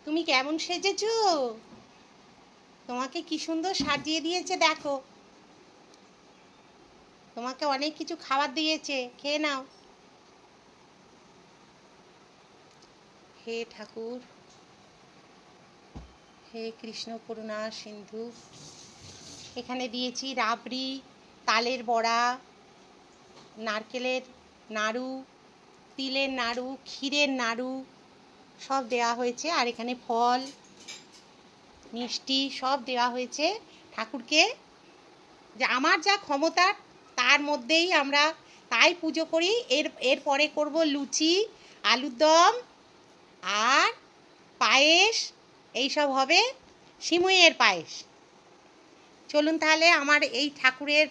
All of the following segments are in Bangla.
তুমি কেমন সেজেছো? তোমাকে কি সুন্দর সাজিয়ে দিয়েছে দেখো। তোমাকে অনেক কিছু খাবার দিয়েছে, খেয়ে নাও। হে ঠাকুর, হে কৃষ্ণ করুণা সিন্ধু। এখানে দিয়েছি রাবড়ি, তালের বড়া, নারকেলের নাড়ু, তিলের নাড়ু, ক্ষীরের নাড়ু সব দেওয়া হয়েছে। আর এখানে ফল মিষ্টি সব দেওয়া হয়েছে ঠাকুরকে। যে আমার যা ক্ষমতা তার মধ্যেই আমরা তাই পুজো করি। এরপরে করব লুচি, আলুর দম আর পায়েস, এইসব হবে, সিমুইয়ের পায়েস। চলুন তাহলে আমার এই ঠাকুরের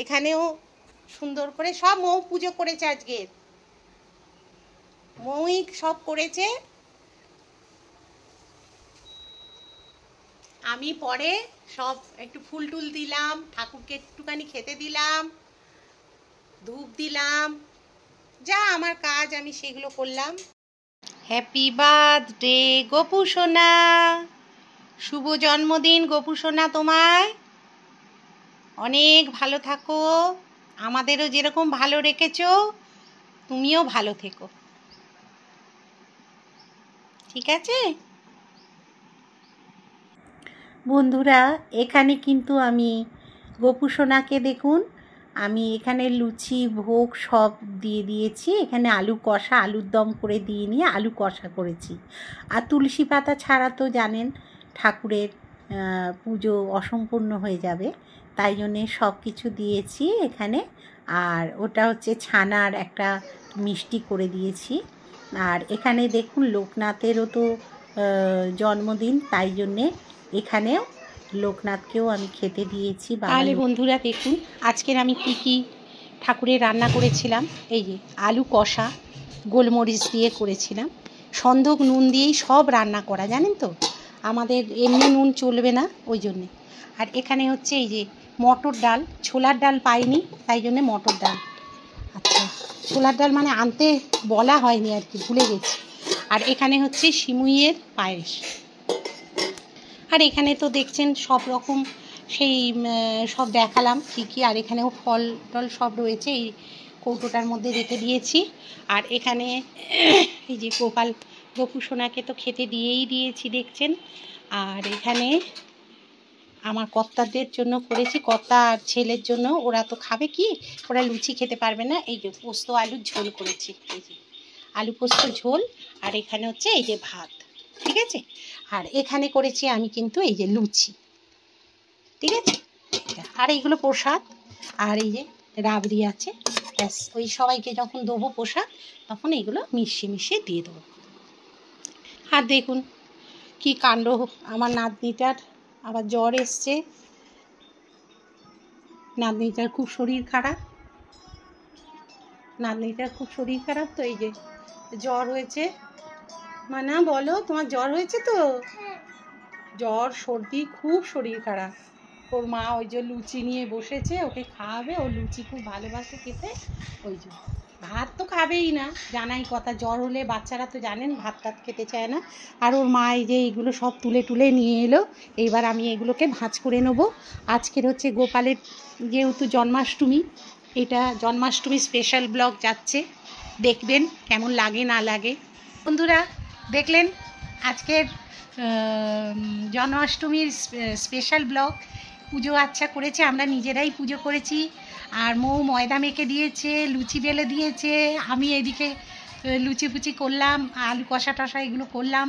এখানেও সুন্দর করে সব মৌ পুজো করেছে। আজকের মৌই সব করেছে। আমি পরে সব একটু ফুল টুল দিলাম, ঠাকুরকে একটুখানি খেতে দিলাম, ধূপ দিলাম, যা আমার কাজ আমি সেগুলো করলাম। হ্যাপি বার্থডে গোপু সোনা, শুভ জন্মদিন গোপু সোনা। তোমায় অনেক ভালো থাকো, আমাদেরও যেরকম ভালো রেখেছো তুমিও ভালো থেকো, ঠিক আছে? বন্ধুরা, এখানে কিন্তু আমি গোপু সোনাকে দেখুন, আমি এখানে লুচি ভোগ সব দিয়ে দিয়েছি। এখানে আলু কষা, আলুর দম করে দিয়ে নিয়ে আলু কষা করেছি। আর তুলসী পাতা ছাড়া তো জানেন ঠাকুরের পুজো অসম্পূর্ণ হয়ে যাবে, তাই জন্যে সব কিছু দিয়েছি এখানে। আর ওটা হচ্ছে ছানার একটা মিষ্টি করে দিয়েছি। আর এখানে দেখুন লোকনাথেরও তো জন্মদিন, তাই জন্যে এখানেও লোকনাথকেও আমি খেতে দিয়েছি। তাহলে বন্ধুরা দেখুন আজকের আমি কি কি ঠাকুরের রান্না করেছিলাম। এই যে আলু কষা গোলমরিচ দিয়ে করেছিলাম, সন্ধক নুন দিয়েই সব রান্না করা, জানেন তো আমাদের এমনি নুন চলবে না, ওই জন্যে। আর এখানে হচ্ছে এই যে মটর ডাল, ছোলার ডাল পাইনি তাই জন্যে মটর ডাল। আচ্ছা, ছোলার ডাল মানে আনতে বলা হয়নি আর কি, ভুলে গেছি। আর এখানে হচ্ছে সিমুইয়ের পায়েস। আর এখানে তো দেখছেন সব রকম সেই সব দেখালাম কী কী। আর এখানেও ফল টল সব রয়েছে, এই কৌটোটার মধ্যে রেখে দিয়েছি। আর এখানে এই যে গোপু সোনাকে তো খেতে দিয়েই দিয়েছি দেখছেন। আর এখানে আমার কর্তাদের জন্য করেছি, কর্তা আর ছেলের জন্য। ওরা তো খাবে কি, ওরা লুচি খেতে পারবে না। এই যে পোস্ত আলুর ঝোল করেছি, এই যে আলু পোস্ত ঝোল। আর এখানে হচ্ছে এই যে ভাত, ঠিক আছে। আর এখানে করেছি আমি কিন্তু এই যে লুচি, ঠিক আছে। আর এইগুলো প্রসাদ। আর এই যে রাবড়ি আছে, ব্যাস। ওই সবাইকে যখন দেবো প্রসাদ তখন এইগুলো মিশিয়ে দিয়ে দেবো। আর দেখুন কি কাণ্ড, আমার নাতনিটার আবার জ্বর এসছে। নাতনিটার খুব শরীর খারাপ, তো এই যে জ্বর হয়েছে। মানা বলো, তোমার জ্বর হয়েছে তো? জ্বর সর্দি, খুব শরীর খারাপ। ওর মা ওই যে লুচি নিয়ে বসেছে, ওকে খাওয়াবে, ও লুচি খুব ভালোবাসে খেতে। ওই যে ভাত তো খাবেই না, জানাই কথা। জ্বর হলে বাচ্চারা তো জানেন ভাত টাত খেতে চায় না। আর ওর মা এই যে এইগুলো সব তুলে নিয়ে এলো। এইবার আমি এগুলোকে ভাঁজ করে নেবো। আজকের হচ্ছে গোপালের যেহেতু জন্মাষ্টমী, এটা জন্মাষ্টমী স্পেশাল ব্লগ যাচ্ছে, দেখবেন কেমন লাগে না লাগে। বন্ধুরা দেখলেন আজকের জন্মাষ্টমীর স্পেশাল ব্লগ। পুজো আচ্ছা করেছে, আমরা নিজেরাই পুজো করেছি। আর ময়দা মেখে দিয়েছে, লুচি বেলে দিয়েছে, আমি এদিকে লুচি ফুচি করলাম, আলু কষা টষা এগুলো করলাম।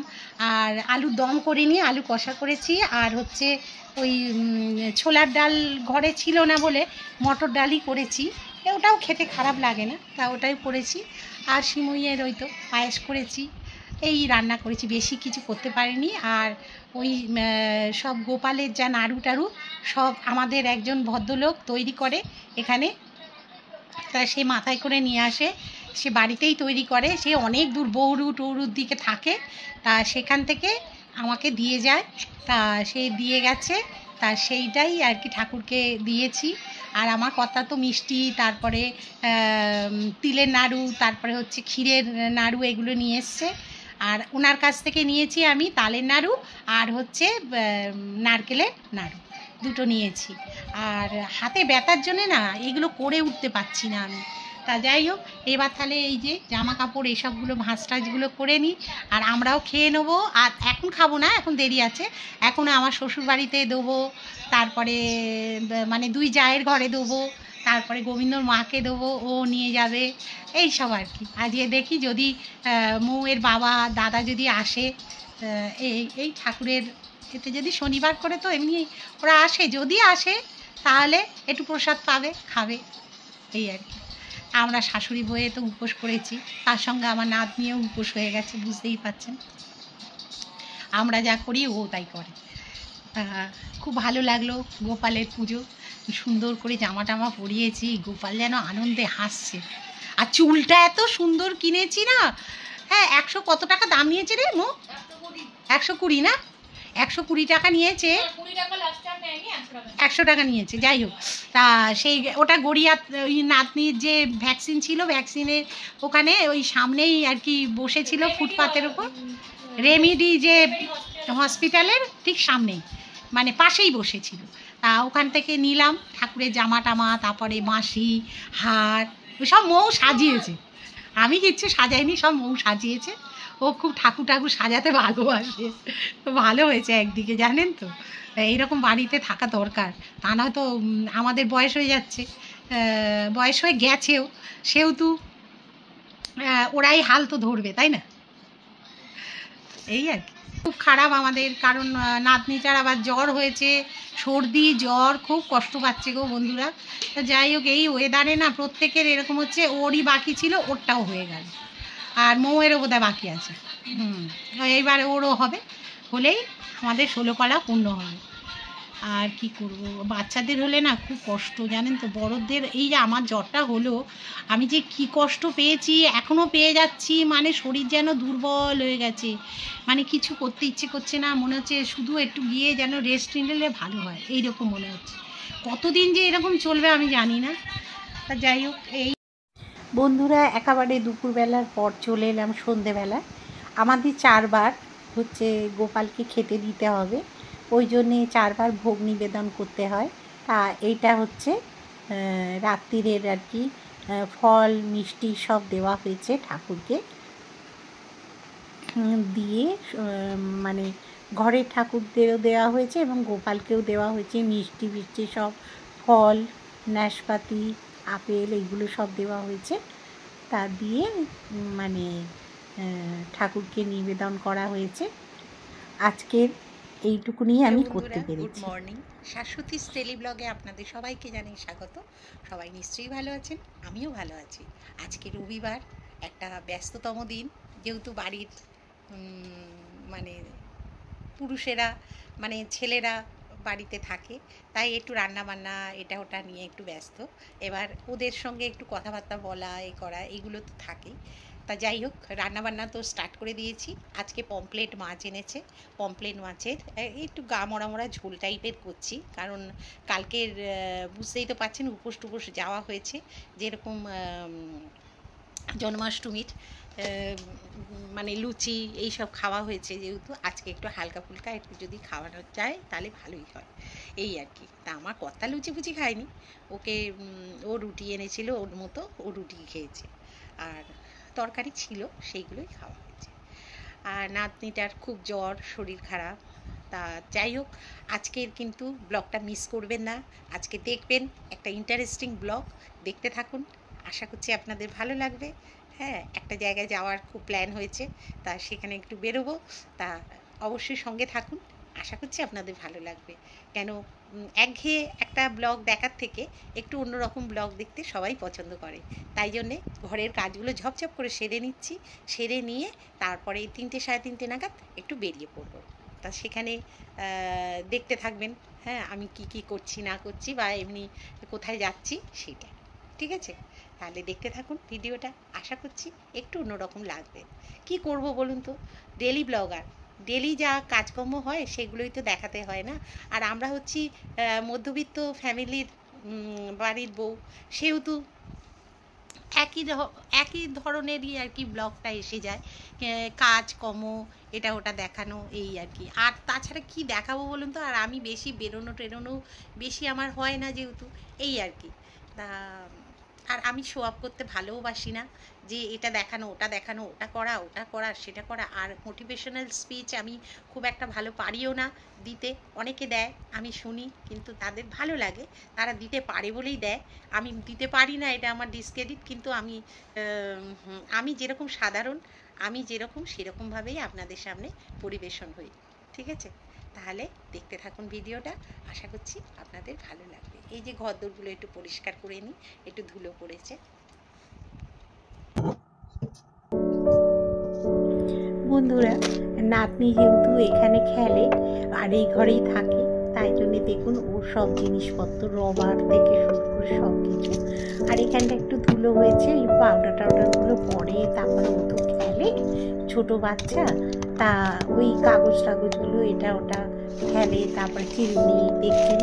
আর আলুর দম করিনি, আলু কষা করেছি। আর হচ্ছে ওই ছোলার ডাল ঘরে ছিল না বলে মটর ডালই করেছি, ওটাও খেতে খারাপ লাগে না, তা ওটাই করেছি। আর সিমুইয়ের ওই তো পায়েস করেছি, এই রান্না করেছি, বেশি কিছু করতে পারিনি। আর ওই সব গোপালের যা নাড়ু টাড়ু সব আমাদের একজন ভদ্রলোক তৈরি করে এখানে, তা সে মাথায় করে নিয়ে আসে, সে বাড়িতেই তৈরি করে। সে অনেক দূর বৌরুর দিকে থাকে, তা সেখান থেকে আমাকে দিয়ে যায়, তা সে দিয়ে গেছে, তা সেইটাই আর কি ঠাকুরকে দিয়েছি। আর আমার কথা তো মিষ্টি, তারপরে তিলের নাড়ু, তারপরে হচ্ছে ক্ষীরের নাড়ু, এগুলো নিয়ে এসছে। আর ওনার কাছ থেকে নিয়েছি আমি তালের নাড়ু আর হচ্ছে নারকেলের নাড়ু, দুটো নিয়েছি। আর হাতে ব্যথার জন্যে না এগুলো করে উঠতে পারছি না আমি। তা যাই হোক, এবার তাহলে এই যে জামা কাপড় এসবগুলো ভাঁজ টাজগুলো করে নিই, আর আমরাও খেয়ে নেবো। আর এখন খাবো না, এখন দেরি আছে। এখন আমার শ্বশুর বাড়িতে দেবো, তারপরে মানে দুই জায়ের ঘরে দেবো, তারপরে গোবিন্দর মাকে দেবো, ও নিয়ে যাবে, এই সব আর কি। আজকে দেখি যদি মৌয়ের বাবা দাদা যদি আসে, এই ঠাকুরের এতে যদি শনিবার করে, তো এমনি ওরা আসে, যদি আসে তাহলে একটু প্রসাদ পাবে, খাবে, এই আর কি। আমরা শাশুড়ি বউয়ে তো উপোস করেছি, তার সঙ্গে আমার নাতনিও উপোস হয়ে গেছে, বুঝতেই পারছেন। আমরা যা করি ও তাই করে। খুব ভালো লাগলো গোপালের পুজো, সুন্দর করে জামা টামা পরিয়েছি, গোপাল যেন আনন্দে হাসছে। আর চুলটা এত সুন্দর কিনেছি না, হ্যাঁ 100 কত টাকা দাম নিয়েছে রে মো? 120 না, 120 টাকা নিয়েছে, 100 টাকা নিয়েছে। যাই হোক, তা সেই ওটা গড়িয়া ওই নাতনির যে ভ্যাকসিন ছিল, ভ্যাকসিনের ওখানে ওই সামনেই আর কি বসেছিল ফুটপাতের ওপর, রেমিডি যে হসপিটালের ঠিক সামনেই, মানে পাশেই বসেছিল। তা ওখান থেকে নিলাম ঠাকুরের জামা টামা, তারপরে বাঁশি, হার, সব মৌ সাজিয়েছে, আমি কিচ্ছু সাজাইনি, সব মৌ সাজিয়েছে। ও খুব ঠাকুর সাজাতে ভালোবাসে, তো ভালো হয়েছে একদিকে, জানেন তো। এইরকম বাড়িতে থাকা দরকার, তা না তো আমাদের বয়স হয়ে যাচ্ছে, বয়স হয়ে গেছেও, সেহেতু ওরাই হাল তো ধরবে, তাই না? এই আর কি। খুব খারাপ আমাদের, কারণ নাতনিটার আবার জ্বর হয়েছে, সর্দি জ্বর, খুব কষ্ট পাচ্ছে গো বন্ধুরা। যাই হোক, এই ওয়েদারে না প্রত্যেকের এরকম হচ্ছে, ওরই বাকি ছিল, ওরটাও হয়ে গেল, আর মৌয়েরও বোধহয় বাকি আছে। এইবারে ওরও হবে, হলেই আমাদের 16 পালা পূর্ণ হবে। আর কি করব, বাচ্চাদের হলে না খুব কষ্ট, জানেন তো। বড়দের এই যে আমার জ্বরটা হলো, আমি যে কি কষ্ট পেয়েছি, এখনও পেয়ে যাচ্ছি, মানে শরীর যেন দুর্বল হয়ে গেছে, মানে কিছু করতে ইচ্ছে করছে না, মনে হচ্ছে শুধু একটু গিয়ে যেন রেস্ট নিলে ভালো হয়, এইরকম মনে হচ্ছে। কতদিন যে এরকম চলবে আমি জানি না। তা যাই হোক, এই বন্ধুরা একেবারে দুপুরবেলার পর চলে এলাম সন্ধেবেলা। আমাদের 4 বার হচ্ছে গোপালকে খেতে দিতে হবে, ওই জন্যে 4 বার ভোগ নিবেদন করতে হয়। তা এইটা হচ্ছে রাত্রিরের আর কি, ফল মিষ্টি সব দেওয়া হয়েছে ঠাকুরকে, দিয়ে মানে ঘরের ঠাকুরদেরও দেওয়া হয়েছে এবং গোপালকেও দেওয়া হয়েছে, মিষ্টি ফিষ্টি সব, ফল নাশপাতি আপেল এইগুলো সব দেওয়া হয়েছে। তা দিয়ে মানে ঠাকুরকে নিবেদন করা হয়েছে। আজকের এইটুকুনি আমি করতে পেরেছি। গুড মর্নিং, শাশ্বতীস ডেলি ব্লগে আপনাদের সবাইকে জানাই স্বাগত। সবাই নিশ্চয়ই ভালো আছেন, আমিও ভালো আছি। আজকে রবিবার, একটা ব্যস্ততম দিন, যেহেতু বাড়ির মানে পুরুষেরা মানে ছেলেরা বাড়িতে থাকে, তাই একটু রান্নাবান্না এটা ওটা নিয়ে একটু ব্যস্ত। এবার ওদের সঙ্গে একটু কথাবার্তা বলা, এ করা, এগুলো তো থাকেই। তা যাই হোক, রান্নাবান্না তো স্টার্ট করে দিয়েছি। আজকে পমপ্লেট মাছ এনেছে, পমপ্লেট মাছের একটু গা মরা মরা ঝোল টাইপের করছি, কারণ কালকের বুঝতেই তো পাচ্ছেন উপোস টুপোস যাওয়া হয়েছে, যেরকম জন্মাষ্টমীর মানে লুচি এইসব খাওয়া হয়েছে, যেহেতু আজকে একটু হালকা ফুলকা একটু যদি খাওয়ানো যায় তাহলে ভালোই হয়, এই আর কি। তা আমার কর্তা লুচি ফুচি খায়নি, ওকে ও রুটি এনেছিল, ওর মতো ও রুটি খেয়েছে, আর তরকারি ছিল সেইগুলোই খাওয়া হয়েছে। আর নাতনিটার খুব জ্বর, শরীর খারাপ। তা যাই হোক, আজকের কিন্তু ব্লগটা মিস করবেন না, আজকে দেখবেন একটা ইন্টারেস্টিং ব্লগ, দেখতে থাকুন, আশা করছি আপনাদের ভালো লাগবে। হ্যাঁ, একটা জায়গায় যাওয়ার খুব প্ল্যান হয়েছে, তা সেখানে একটু বেরোবো, তা অবশ্যই সঙ্গে থাকুন, আশা করছি আপনাদের ভালো লাগবে। কেন একঘেয়ে একটা ব্লগ দেখার থেকে একটু অন্যরকম ব্লগ দেখতে সবাই পছন্দ করে, তাই জন্যে ঘরের কাজগুলো ঝপঝপ করে সেরে নিচ্ছি, সেরে নিয়ে তারপরে 3টে সাড়ে 3টে নাগাদ একটু বেরিয়ে পড়বো। তা সেখানে দেখতে থাকবেন, হ্যাঁ, আমি কি করছি না করছি বা এমনি কোথায় যাচ্ছি সেটা, ঠিক আছে? তাহলে দেখতে থাকুন ভিডিওটা, আশা করছি একটু অন্যরকম লাগবে। কি করব বলুন তো, ডেলি ব্লগার, ডেলি যা কাজকর্ম হয় সেগুলোই তো দেখাতে হয় না। আর আমরা হচ্ছি মধ্যবিত্ত ফ্যামিলির বাড়ির বউ, সেহেতু একই ধরনেরই আর কি ব্লগটা এসে যায়, কাজ কর্ম এটা ওটা দেখানো এই আর কি। আর তাছাড়া কি দেখাবো বলুন তো, আর আমি বেশি বেরোনো বেশি আমার হয় না যেহেতু, এই আর কি। তা আর আমি শো আপ করতে ভালোবাসি না, যে এটা দেখানো ওটা দেখানো, ওটা করা সেটা করা। আর মোটিভেশনাল স্পিচ আমি খুব একটা ভালো পারিও না দিতে। অনেকে দেয়, আমি শুনি, কিন্তু তাদের ভালো লাগে, তারা দিতে পারে বলেই দেয়। আমি দিতে পারি না, এটা আমার ডিসক্রেডিট। কিন্তু আমি যেরকম সাধারণ, আমি যেরকম সেরকমভাবেই আপনাদের সামনে পরিবেশন হই, ঠিক আছে? তাহলে দেখতে থাকুন ভিডিওটা, আশা করছি আপনাদের ভালো লাগবে। এই যে ঘরদোরগুলো একটু পরিষ্কার করে নিই, একটু ধুলো পড়েছে। বন্ধুরা, নাতনি যেহেতু এখানে খেলে আর এই ঘরেই থাকে, তাই জন্যে দেখুন ওর সব জিনিসপত্র, রবার থেকে শুরু করে সব কিছু। আর এখানটা একটু ধুলো হয়েছে, ওই পাউডারগুলো পরে, তারপরে ও তো খেলে, ছোটো বাচ্চা, তা ওই কাগজগুলো এটা ওটা খেলে। তারপরে চিরুনি দেখছেন,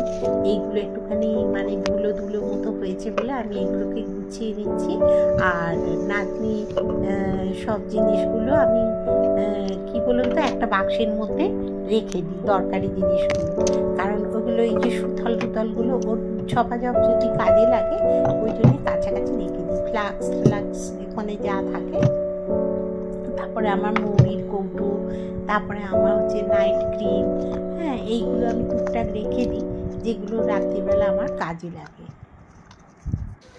এইগুলো একটুখানি মানে ধুলো মতো হয়েছে বলে আমি এগুলোকে গুছিয়ে নিচ্ছি। আর নাতনি সব জিনিসগুলো আমি কি বলুন তো, একটা বাক্সের মধ্যে রেখে দিই, দরকারি জিনিসগুলো। কারণ ওগুলো এই যে সুথলগুলো ওর ছপাজপ যদি কাজে লাগে, ওই জন্য কাছাকাছি রেখে দিই। ফ্লাক্স এখানে যা থাকে, তারপরে আমার মৌরির কৌটো, তারপরে আমার হচ্ছে নাইট ক্রিম, হ্যাঁ, এইগুলো আমি টুকটাক রেখে দিই, যেগুলো রাত্রিবেলা আমার কাজে লাগে।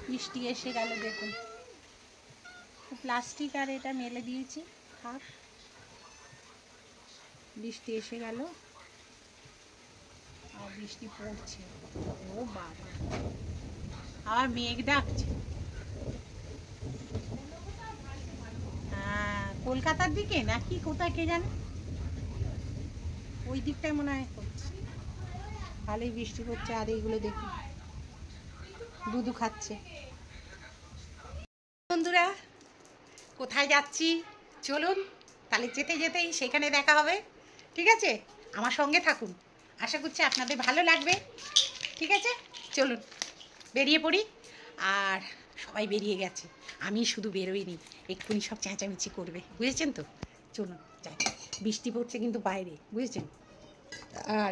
বৃষ্টি এসে গেল, দেখুন প্লাস্টিক আর এটা মেলে দিয়েছি, থাক। বৃষ্টি এসে গেল আর বৃষ্টি পড়ছে। ও বাবা, আর মেঘ ডাকছে। হ্যাঁ, কলকাতার দিকে নাকি কোথায় কে জানে, ওই দিকটায় মনে হয় করছে। ভালোই বৃষ্টি পড়ছে। আর এইগুলো দেখুন, দুধু খাচ্ছে। বন্ধুরা, কোথায় যাচ্ছি চলুন, তাহলে যেতেই সেখানে দেখা হবে, ঠিক আছে? আমার সঙ্গে থাকুন, আশা করছি আপনাদের ভালো লাগবে, ঠিক আছে? চলুন বেরিয়ে পড়ি। আর সবাই বেরিয়ে গেছে, আমি শুধু বেরোইনি, এক্ষুনি সব চেঁচামেচি করবে, বুঝেছেন তো? চলুন যাই। বৃষ্টি পড়ছে কিন্তু বাইরে, বুঝেছেন? আর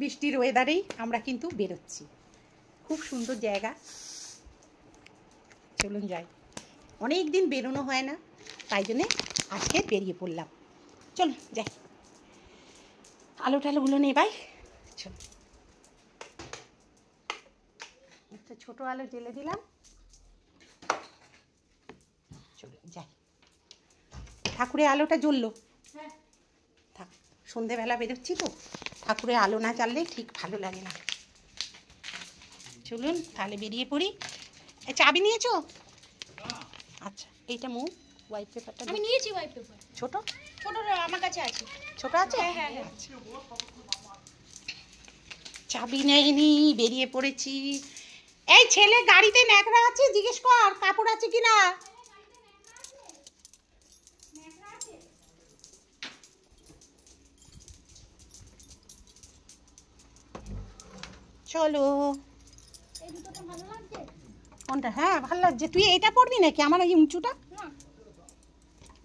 বৃষ্টির ওয়েদারেই আমরা কিন্তু বেরোচ্ছি, খুব সুন্দর জায়গা। চলুন যাই, অনেক দিন বেরোনো হয় না, তাই জন্যে আজকে বেরিয়ে পড়লাম। চলুন যাই। আলোগুলো নেই ভাই, চলুন। একটা ছোটো আলো জ্বেলে দিলাম, চলুন যাই। ঠাকুরের আলোটা জ্বললো, থাক, সন্ধেবেলা বেরোচ্ছি তো, ঠাকুরের আলো না জ্বাললে ঠিক ভালো লাগে না। চলুন তাহলে বেরিয়ে পড়ি। চাবি নিয়েছো? আচ্ছা, এইটা হোয়াইট পেপারটা আমি নিয়েছি। হোয়াইট পেপার ছোট আমার কাছে আছে। ছোট আছে? হ্যাঁ। চাবি নেয়নি, বেরিয়ে পড়েছি। এই ছেলে গাড়িতে ন্যাকড়া আছে, জিজ্ঞেস কর কাপড় আছে কিনা। চলো। কোনটা? হ্যাঁ ভালো লাগছে। তুই এটা পরবি নাকি, আমার ওই উঁচুটা?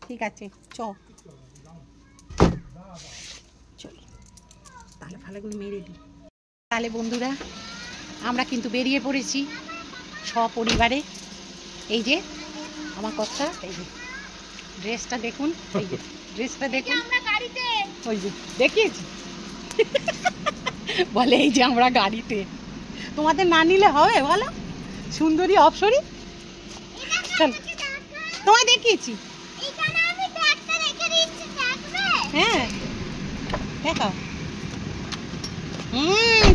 ঠিক আছে, চল তাহলে ভালোগুলো মেরে দিই। তাহলে বন্ধুরা, আমরা কিন্তু বেরিয়ে পড়েছি সপরিবারে। এই যে আমার কথা, এই যে ড্রেসটা দেখুন, এই যে ড্রেসটা দেখুন, ওই যে দেখিয়েছি বলে এই যে আমরা গাড়িতে। তোমাদের না নিলে হবে বলো? সুন্দরী অপসরী, চল তোমায় দেখিয়েছি। হ্যাঁ দেখাও।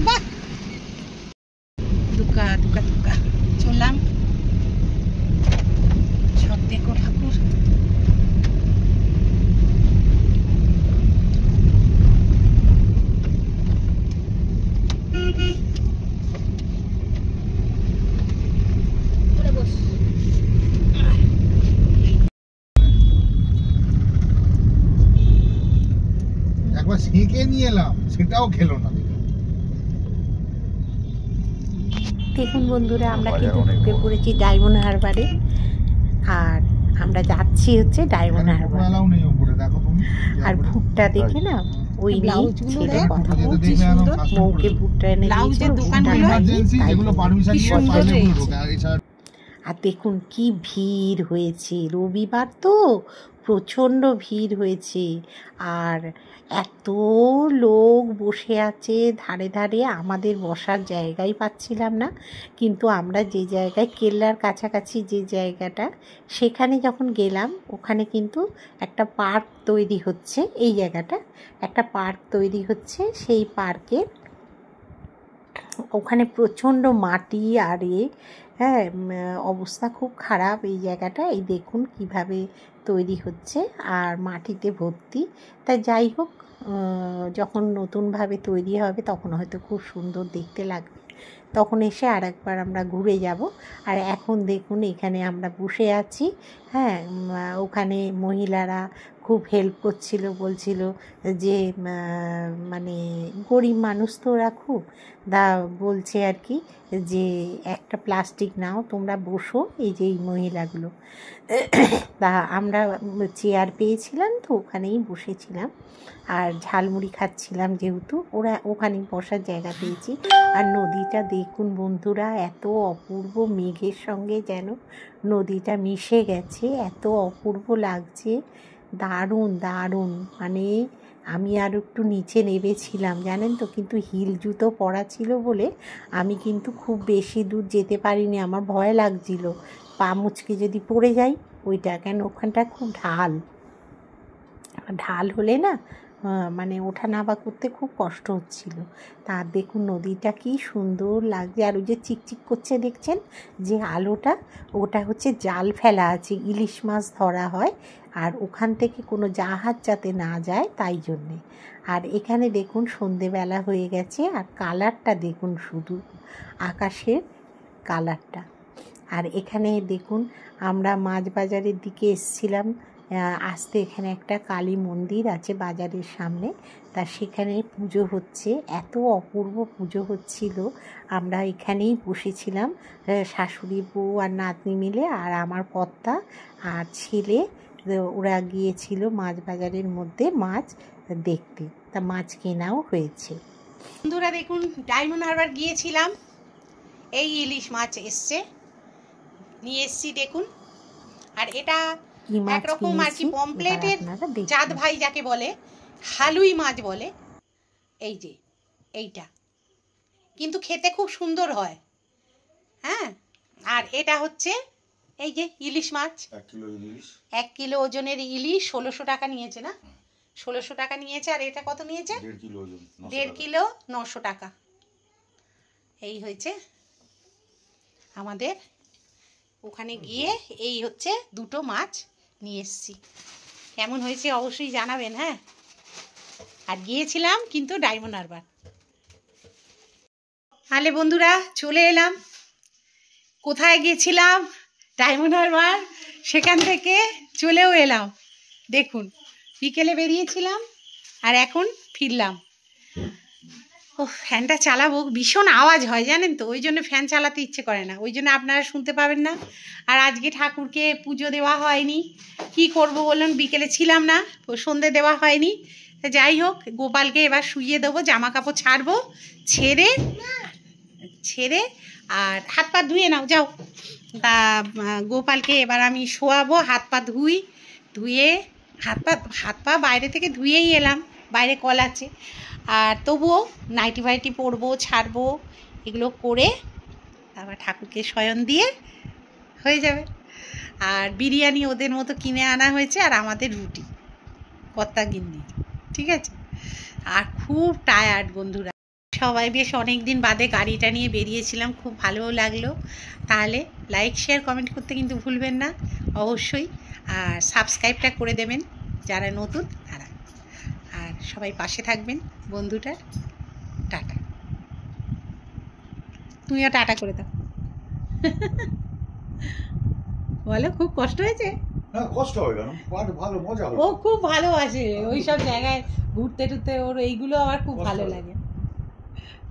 বাহ, দুকা চললাম। সব দেখো ঠাকুর। একবার ছেঁকে নিয়ে এলাম, সেটাও খেলো না। দেখুন বন্ধুরা, আমরা কিন্তু ঢুকে পড়েছি ডায়মন্ড হারবারে, আর আমরা যাচ্ছি হচ্ছে ডায়মন্ড হারবার। আর ভুট্টা দেখে না ওই ছেলে কথা বলছে, মৌকে ভুট্টা এনে দিয়েছিল। আর দেখুন কি ভিড় হয়েছে, রবিবার তো প্রচণ্ড ভিড় হয়েছে। আর এত লোক বসে আছে ধারে ধারে, আমাদের বসার জায়গাই পাচ্ছিলাম না। কিন্তু আমরা যে জায়গায়, কেল্লার কাছাকাছি যে জায়গাটা, সেখানে যখন গেলাম, ওখানে কিন্তু একটা পার্ক তৈরি হচ্ছে। এই জায়গাটা একটা পার্ক তৈরি হচ্ছে। সেই পার্কে ওখানে প্রচণ্ড মাটি আর হ্যাঁ, অবস্থা খুব খারাপ এই জায়গাটা। এই দেখুন কিভাবে তৈরি হচ্ছে, আর মাটিতে ভর্তি। তাই যাই হোক, যখন নতুনভাবে তৈরি হবে তখন হয়তো খুব সুন্দর দেখতে লাগবে, তখন এসে আর একবার আমরা ঘুরে যাব। আর এখন দেখুন এখানে আমরা বসে আছি। হ্যাঁ, ওখানে মহিলারা খুব হেল্প করছিল, বলছিল যে মানে গরিব মানুষ তো ওরা খুব, বলছে আর কি যে একটা প্লাস্টিক নাও, তোমরা বসো। এই যে এই মহিলাগুলো, তা আমরা চেয়ার পেয়েছিলাম তো ওখানেই বসেছিলাম, আর ঝালমুড়ি খাচ্ছিলাম যেহেতু, ওরা ওখানেই বসার জায়গা পেয়েছি। আর নদীটা দেখুন বন্ধুরা, এত অপূর্ব, মেঘের সঙ্গে যেন নদীটা মিশে গেছে, এত অপূর্ব লাগছে, দারুণ দারুণ। মানে আমি আর একটু নিচে নেমেছিলাম জানেন তো, কিন্তু হিল জুতো পরা ছিল বলে আমি কিন্তু খুব বেশি দূর যেতে পারিনি, আমার ভয় লাগছিল পা মুচকে যদি পড়ে যাই ওইটা, কেন ওখানটা খুব ঢাল হলে না মানে ওঠা নামা করতে খুব কষ্ট হচ্ছিল। তার দেখুন নদীটা কি সুন্দর লাগছে। আর ওই যে চিকচিক করছে দেখছেন যে আলোটা, ওটা হচ্ছে জাল ফেলা আছে, ইলিশ মাছ ধরা হয়, আর ওখান থেকে কোনো জাহাজ যাতে না যায় তাই জন্যে। আর এখানে দেখুন সন্ধেবেলা হয়ে গেছে, আর কালারটা দেখুন শুধু আকাশের কালারটা। আর এখানে দেখুন আমরা মাছ বাজারের দিকে এসছিলাম আসতে, এখানে একটা কালী মন্দির আছে বাজারের সামনে, তা সেখানে পুজো হচ্ছে, এত অপূর্ব পুজো হচ্ছিল। আমরা এখানেই বসেছিলাম, শাশুড়ি বউ আর নাতনি মিলে, আর আমার কর্তা আর ছেলে, ওরা গিয়েছিল মাছ বাজারের মধ্যে মাছ দেখতে, তা মাছ কেনাও হয়েছে। বন্ধুরা দেখুন, ডায়মন্ড হারবার গিয়েছিলাম, এই ইলিশ মাছ এসছে, নিয়ে এসছি দেখুন। আর এটা একরকম আর কি পমপ্লেটের চাঁদ ভাই যাকে বলে, হালুই মাছ বলে, এই যে এইটা কিন্তু খেতে খুব সুন্দর হয়। হ্যাঁ, আর এটা হচ্ছে এই যে ইলিশ মাছ, 1 কিলো ওজনের ইলিশ 1600 টাকা নিয়েছে না, 1600 টাকা নিয়েছে। আর এটা কত নিয়েছে? 1.5 কিলো 900 টাকা। এই হয়েছে আমাদের ওখানে গিয়ে, এই হচ্ছে দুটো মাছ নিয়ে এসছি। কেমন হয়েছে অবশ্যই জানাবেন। হ্যাঁ, আর গিয়েছিলাম কিন্তু ডায়মন্ড হারবার। তাহলে বন্ধুরা চলে এলাম, কোথায় গিয়েছিলাম? ডায়মন্ড হারবার, সেখান থেকে চলেও এলাম। দেখুন বিকেলে বেরিয়েছিলাম আর এখন ফিরলাম। ও ফ্যানটা চালাবো, ভীষণ আওয়াজ হয় জানেন তো, ওই জন্য ফ্যান চালাতে ইচ্ছে করে না, ওই জন্য আপনারা শুনতে পাবেন না। আর আজকে ঠাকুরকে পুজো দেওয়া হয়নি, কি করব বলুন, বিকেলে ছিলাম না, সন্ধে দেওয়া হয়নি। যাই হোক, গোপালকে এবার শুইয়ে দেবো, জামা কাপড় ছাড়বো, ছেড়ে আর হাত পা ধুয়ে নাও যাও। তা গোপালকে এবার আমি শোয়াবো, হাত পা ধুয়ে হাত পা বাইরে থেকে ধুয়েই এলাম, বাইরে কল আছে। আর তবুও নাইটি ফাইটি পরবো, ছাড়বো, এগুলো করে তারপর ঠাকুরকে শয়ন দিয়ে হয়ে যাবে। আর বিরিয়ানি ওদের মতো কিনে আনা হয়েছে, আর আমাদের রুটি, কর্তা গিন্নি, ঠিক আছে। আর খুব টায়ার্ড বন্ধুরা, সবাই বেশ অনেক দিন বাদে গাড়িটা নিয়ে বেরিয়েছিলাম, খুব ভালোও লাগলো। তাহলে লাইক শেয়ার কমেন্ট করতে কিন্তু ভুলবেন না অবশ্যই, আর সাবস্ক্রাইবটা করে দেবেন যারা নতুন তারা, আর সবাই পাশে থাকবেন বন্ধুটার। টাটা, তুমিও টাটা করে দাও। বলো, খুব কষ্ট হয়েছে? কষ্ট হয় কেন, ভালো মজা হয়। ও খুব ভালোবাসে ওই সব জায়গায় ঘুরতে টুরতে, ওর এইগুলো আমার খুব ভালো লাগে।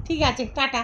ঠিক আছে, টাটা।